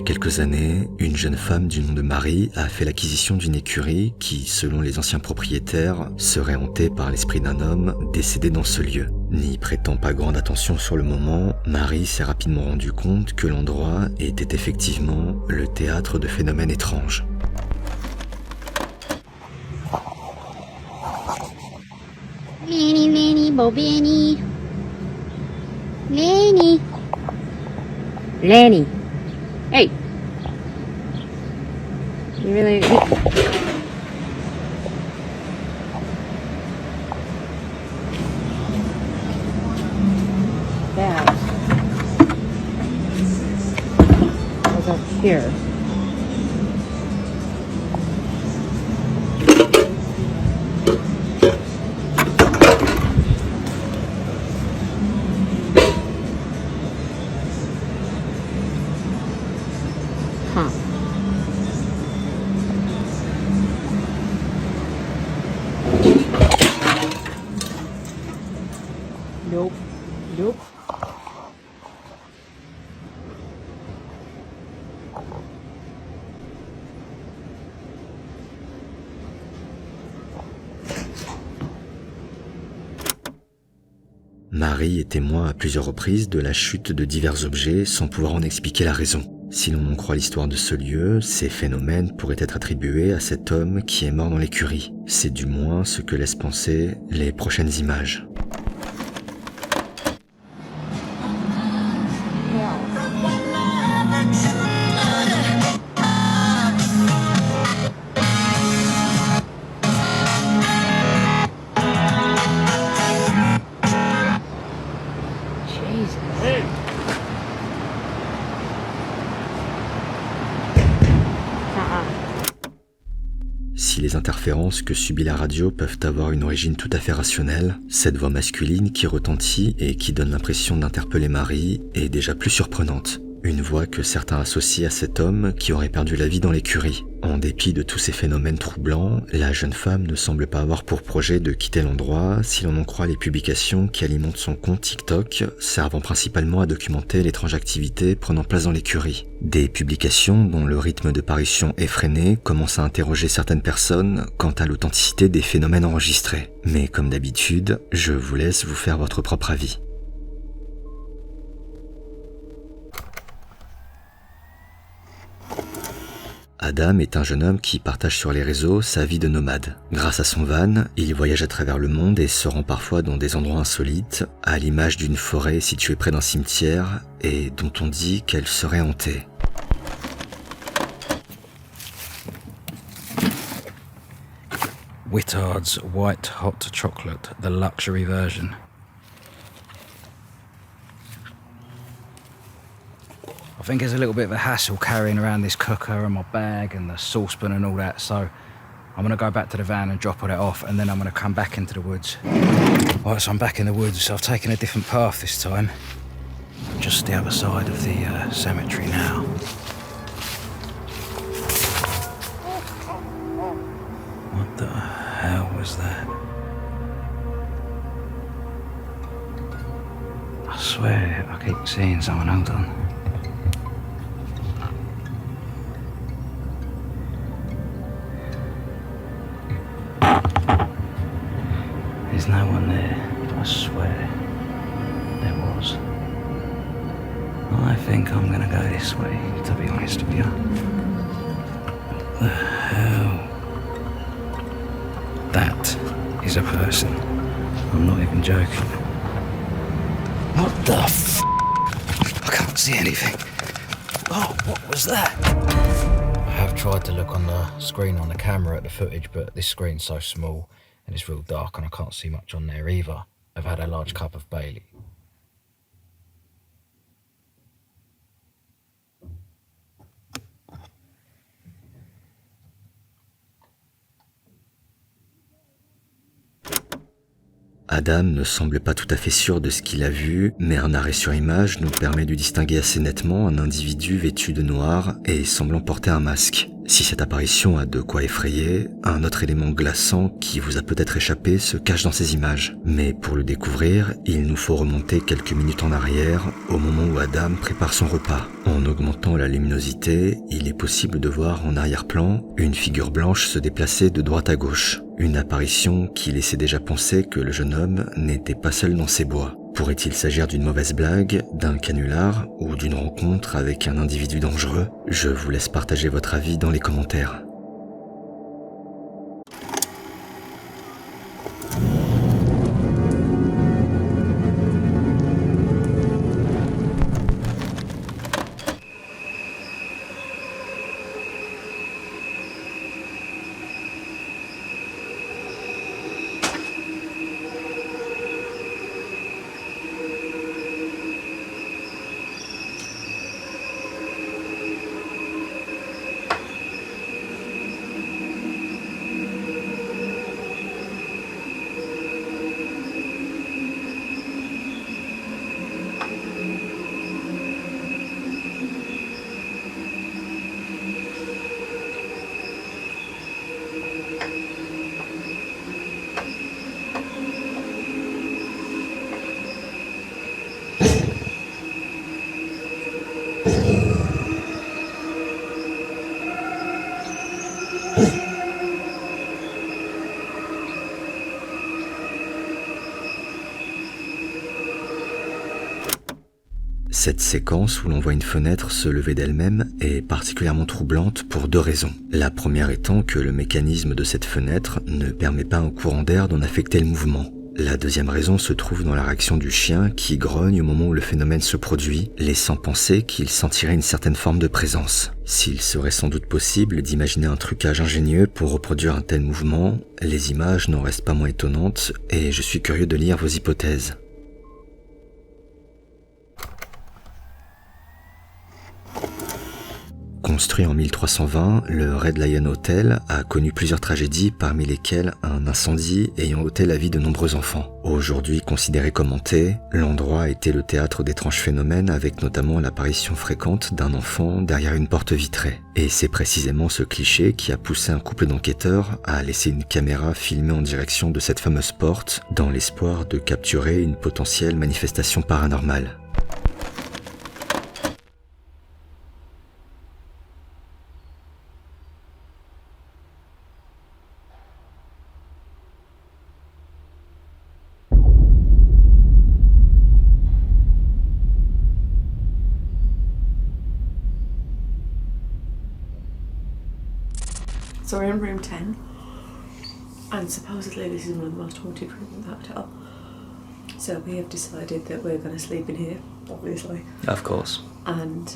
quelques années, une jeune femme du nom de Marie a fait l'acquisition d'une écurie qui, selon les anciens propriétaires, serait hantée par l'esprit d'un homme décédé dans ce lieu. N'y prêtant pas grande attention sur le moment, Marie s'est rapidement rendu compte que l'endroit était effectivement le théâtre de phénomènes étranges. Lenny, Bobini. Lenny. Hey. You really... That was up here. Huh. Nope. Marie est témoin à plusieurs reprises de la chute de divers objets sans pouvoir en expliquer la raison. Si l'on en croit l'histoire de ce lieu, ces phénomènes pourraient être attribués à cet homme qui est mort dans l'écurie. C'est du moins ce que laissent penser les prochaines images. Si les interférences que subit la radio peuvent avoir une origine tout à fait rationnelle, cette voix masculine qui retentit et qui donne l'impression d'interpeller Marie est déjà plus surprenante. Une voix que certains associent à cet homme qui aurait perdu la vie dans l'écurie. En dépit de tous ces phénomènes troublants, la jeune femme ne semble pas avoir pour projet de quitter l'endroit si l'on en croit les publications qui alimentent son compte TikTok, servant principalement à documenter l'étrange activité prenant place dans l'écurie. Des publications dont le rythme de parution effréné commence à interroger certaines personnes quant à l'authenticité des phénomènes enregistrés. Mais comme d'habitude, je vous laisse vous faire votre propre avis. Adam est un jeune homme qui partage sur les réseaux sa vie de nomade. Grâce à son van, il voyage à travers le monde et se rend parfois dans des endroits insolites, à l'image d'une forêt située près d'un cimetière et dont on dit qu'elle serait hantée. Whittard's White Hot Chocolate, the luxury version. I think it's a little bit of a hassle carrying around this cooker and my bag and the saucepan and all that, so I'm going to go back to the van and drop all that off, and then I'm going to come back into the woods. Right, so I'm back in the woods, so I've taken a different path this time. Just the other side of the cemetery now. What the hell was that? I swear I keep seeing someone. Hold on. There's no one there, I swear. There was. I think I'm gonna go this way, to be honest with you. What the hell? That is a person. I'm not even joking. What the f***? I can't see anything. Oh, what was that? I have tried to look on the screen on the camera at the footage, but this screen's so small and it's real dark and I can't see much on there either. I've had a large cup of Bailey. Adam ne semble pas tout à fait sûr de ce qu'il a vu, mais un arrêt sur image nous permet de distinguer assez nettement un individu vêtu de noir et semblant porter un masque. Si cette apparition a de quoi effrayer, un autre élément glaçant qui vous a peut-être échappé se cache dans ces images. Mais pour le découvrir, il nous faut remonter quelques minutes en arrière, au moment où Adam prépare son repas. En augmentant la luminosité, il est possible de voir en arrière-plan une figure blanche se déplacer de droite à gauche. Une apparition qui laissait déjà penser que le jeune homme n'était pas seul dans ces bois. Pourrait-il s'agir d'une mauvaise blague, d'un canular ou d'une rencontre avec un individu dangereux? Je vous laisse partager votre avis dans les commentaires. Cette séquence où l'on voit une fenêtre se lever d'elle-même est particulièrement troublante pour deux raisons. La première étant que le mécanisme de cette fenêtre ne permet pas à un courant d'air d'en affecter le mouvement. La deuxième raison se trouve dans la réaction du chien qui grogne au moment où le phénomène se produit, laissant penser qu'il sentirait une certaine forme de présence. S'il serait sans doute possible d'imaginer un trucage ingénieux pour reproduire un tel mouvement, les images n'en restent pas moins étonnantes et je suis curieux de lire vos hypothèses. Construit en 1320, le Red Lion Hotel a connu plusieurs tragédies, parmi lesquelles un incendie ayant ôté la vie de nombreux enfants. Aujourd'hui considéré comme hanté, l'endroit a été le théâtre d'étranges phénomènes avec notamment l'apparition fréquente d'un enfant derrière une porte vitrée. Et c'est précisément ce cliché qui a poussé un couple d'enquêteurs à laisser une caméra filmer en direction de cette fameuse porte dans l'espoir de capturer une potentielle manifestation paranormale. So we're in room 10, and supposedly this is one of the most haunted rooms in the hotel. So we have decided that we're going to sleep in here, obviously. Of course. And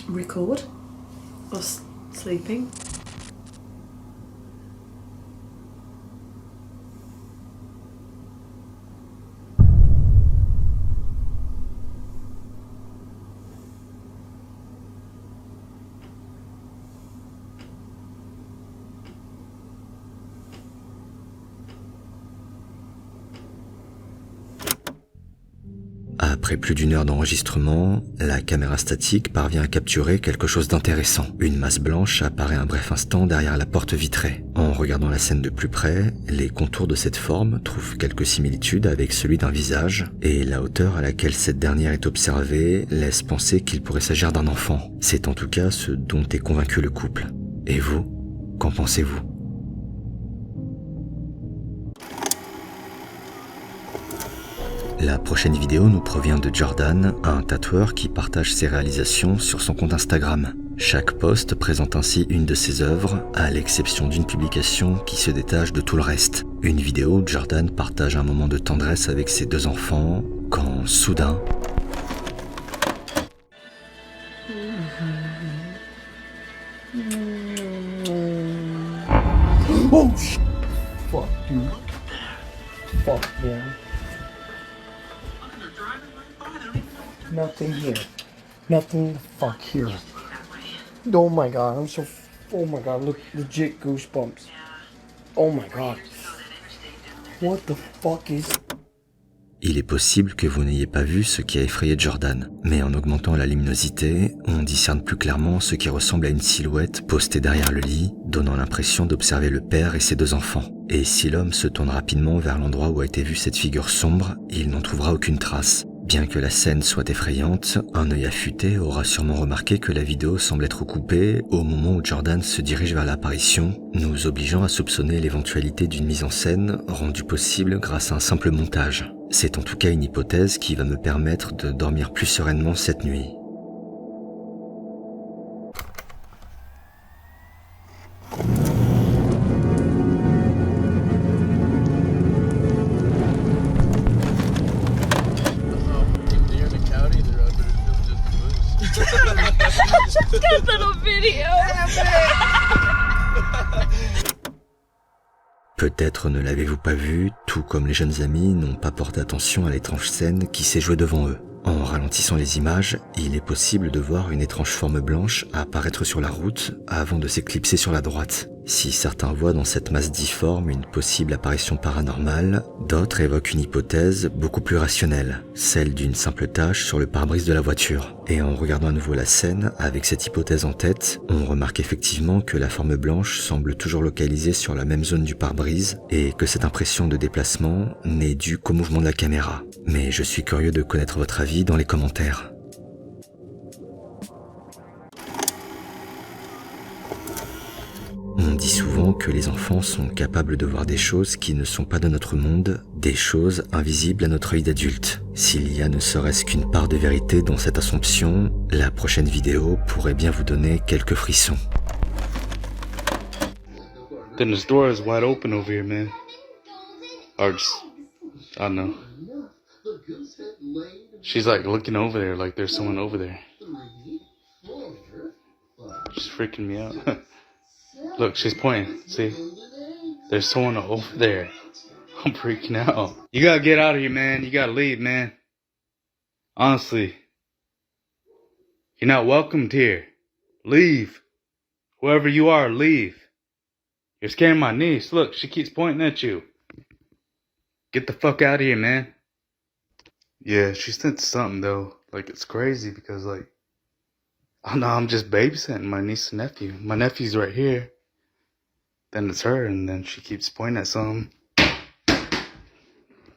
record us sleeping. Après plus d'une heure d'enregistrement, la caméra statique parvient à capturer quelque chose d'intéressant. Une masse blanche apparaît un bref instant derrière la porte vitrée. En regardant la scène de plus près, les contours de cette forme trouvent quelques similitudes avec celui d'un visage, et la hauteur à laquelle cette dernière est observée laisse penser qu'il pourrait s'agir d'un enfant. C'est en tout cas ce dont est convaincu le couple. Et vous, qu'en pensez-vous ? La prochaine vidéo nous provient de Jordan, un tatoueur qui partage ses réalisations sur son compte Instagram. Chaque post présente ainsi une de ses œuvres, à l'exception d'une publication qui se détache de tout le reste. Une vidéo où Jordan partage un moment de tendresse avec ses deux enfants, quand soudain... Oh shit! Fuck, dude. Fuck, yeah. Nothing here. Nothing the fuck here. Oh my god, I'm so... Oh my god, look, legit goosebumps. Oh my god. What the fuck is... il est possible que vous n'ayez pas vu ce qui a effrayé Jordan. Mais en augmentant la luminosité, on discerne plus clairement ce qui ressemble à une silhouette postée derrière le lit, donnant l'impression d'observer le père et ses 2 enfants. Et si l'homme se tourne rapidement vers l'endroit où a été vue cette figure sombre, il n'en trouvera aucune trace. Bien que la scène soit effrayante, un œil affûté aura sûrement remarqué que la vidéo semble être coupée au moment où Jordan se dirige vers l'apparition, nous obligeant à soupçonner l'éventualité d'une mise en scène rendue possible grâce à un simple montage. C'est en tout cas une hypothèse qui va me permettre de dormir plus sereinement cette nuit. That little video. Peut-être ne l'avez-vous pas vu, tout comme les jeunes amis n'ont pas porté attention à l'étrange scène qui s'est jouée devant eux. En ralentissant les images, il est possible de voir une étrange forme blanche apparaître sur la route avant de s'éclipser sur la droite. Si certains voient dans cette masse difforme une possible apparition paranormale, d'autres évoquent une hypothèse beaucoup plus rationnelle, celle d'une simple tache sur le pare-brise de la voiture. Et en regardant à nouveau la scène, avec cette hypothèse en tête, on remarque effectivement que la forme blanche semble toujours localisée sur la même zone du pare-brise et que cette impression de déplacement n'est due qu'au mouvement de la caméra. Mais je suis curieux de connaître votre avis dans les commentaires. On dit souvent que les enfants sont capables de voir des choses qui ne sont pas de notre monde, des choses invisibles à notre œil d'adulte. S'il y a ne serait-ce qu'une part de vérité dans cette assumption, la prochaine vidéo pourrait bien vous donner quelques frissons. Then this door is wide open over here, man. Or just, I don't know. She's like looking over there like there's someone over there. She's freaking me out. Look, she's pointing. See? There's someone over there. I'm freaking out. You gotta get out of here, man. You gotta leave, man. Honestly. You're not welcomed here. Leave. Whoever you are, leave. You're scaring my niece. Look, she keeps pointing at you. Get the fuck out of here, man. Yeah, she sent something, though. Like, it's crazy because, like, oh no, I'm just babysitting my niece and nephew. My nephew's right here. Then it's her, and then she keeps pointing at something. What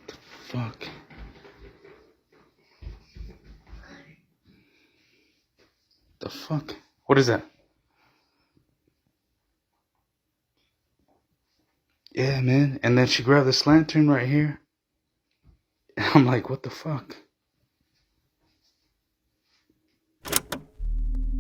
the fuck? The fuck? What is that? Yeah, man. And then she grabbed this lantern right here. And I'm like, what the fuck?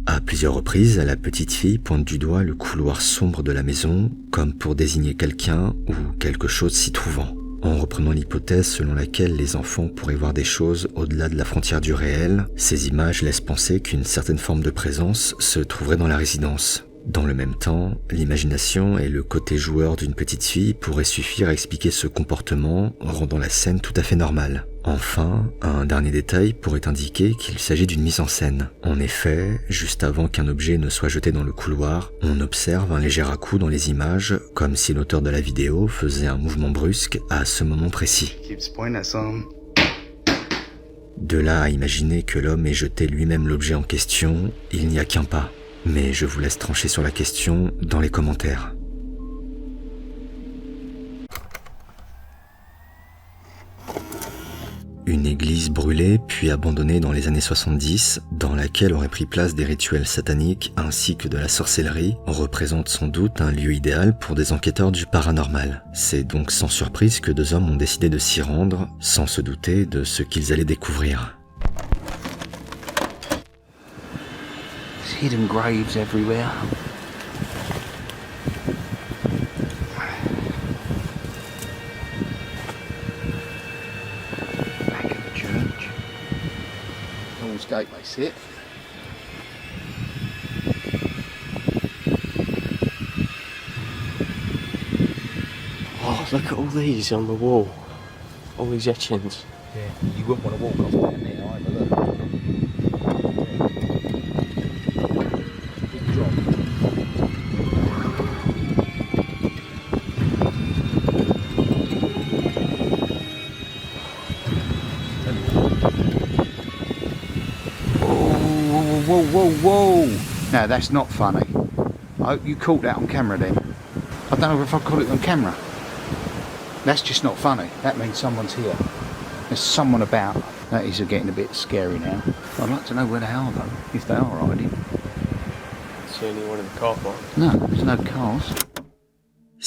À plusieurs reprises, la petite fille pointe du doigt le couloir sombre de la maison, comme pour désigner quelqu'un ou quelque chose s'y trouvant. En reprenant l'hypothèse selon laquelle les enfants pourraient voir des choses au-delà de la frontière du réel, ces images laissent penser qu'une certaine forme de présence se trouverait dans la résidence. Dans le même temps, l'imagination et le côté joueur d'une petite fille pourraient suffire à expliquer ce comportement, rendant la scène tout à fait normale. Enfin, un dernier détail pourrait indiquer qu'il s'agit d'une mise en scène. En effet, juste avant qu'un objet ne soit jeté dans le couloir, on observe un léger à-coup dans les images, comme si l'auteur de la vidéo faisait un mouvement brusque à ce moment précis. De là à imaginer que l'homme ait jeté lui-même l'objet en question, il n'y a qu'un pas. Mais je vous laisse trancher sur la question dans les commentaires. Une église brûlée puis abandonnée dans les années 70, dans laquelle auraient pris place des rituels sataniques ainsi que de la sorcellerie, représente sans doute un lieu idéal pour des enquêteurs du paranormal. C'est donc sans surprise que 2 hommes ont décidé de s'y rendre, sans se douter de ce qu'ils allaient découvrir. Hidden graves everywhere. Back of the church. Lord's Gate, they sit. Oh, look at all these on the wall. All these etchings. Yeah, you wouldn't want to walk off down there either, look. Big drop. Whoa, whoa, whoa! No, that's not funny. I hope you caught that on camera then. I don't know if I caught it on camera. That's just not funny. That means someone's here. There's someone about. That is getting a bit scary now. I'd like to know where they are though, if they are riding. See anyone in the car park? No, there's no cars.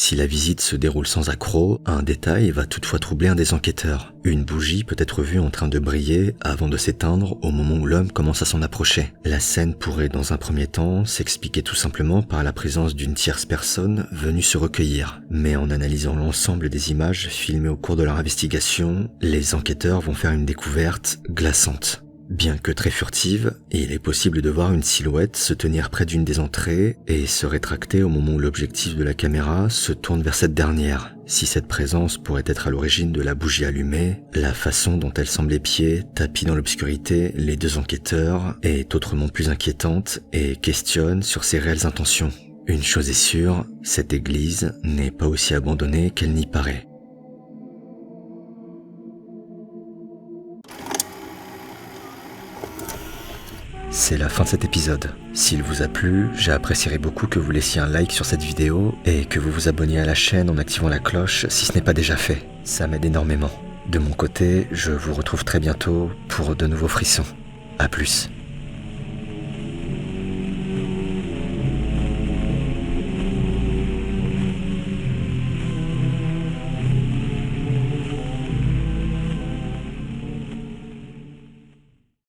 Si la visite se déroule sans accroc, un détail va toutefois troubler un des enquêteurs. Une bougie peut être vue en train de briller avant de s'éteindre au moment où l'homme commence à s'en approcher. La scène pourrait dans un premier temps s'expliquer tout simplement par la présence d'une tierce personne venue se recueillir. Mais en analysant l'ensemble des images filmées au cours de leur investigation, les enquêteurs vont faire une découverte glaçante. Bien que très furtive, il est possible de voir une silhouette se tenir près d'une des entrées et se rétracter au moment où l'objectif de la caméra se tourne vers cette dernière. Si cette présence pourrait être à l'origine de la bougie allumée, la façon dont elle semble épier, tapis dans l'obscurité, les deux enquêteurs est autrement plus inquiétante et questionne sur ses réelles intentions. Une chose est sûre, cette église n'est pas aussi abandonnée qu'elle n'y paraît. C'est la fin de cet épisode. S'il vous a plu, j'apprécierais beaucoup que vous laissiez un like sur cette vidéo et que vous vous abonniez à la chaîne en activant la cloche si ce n'est pas déjà fait. Ça m'aide énormément. De mon côté, je vous retrouve très bientôt pour de nouveaux frissons. À plus.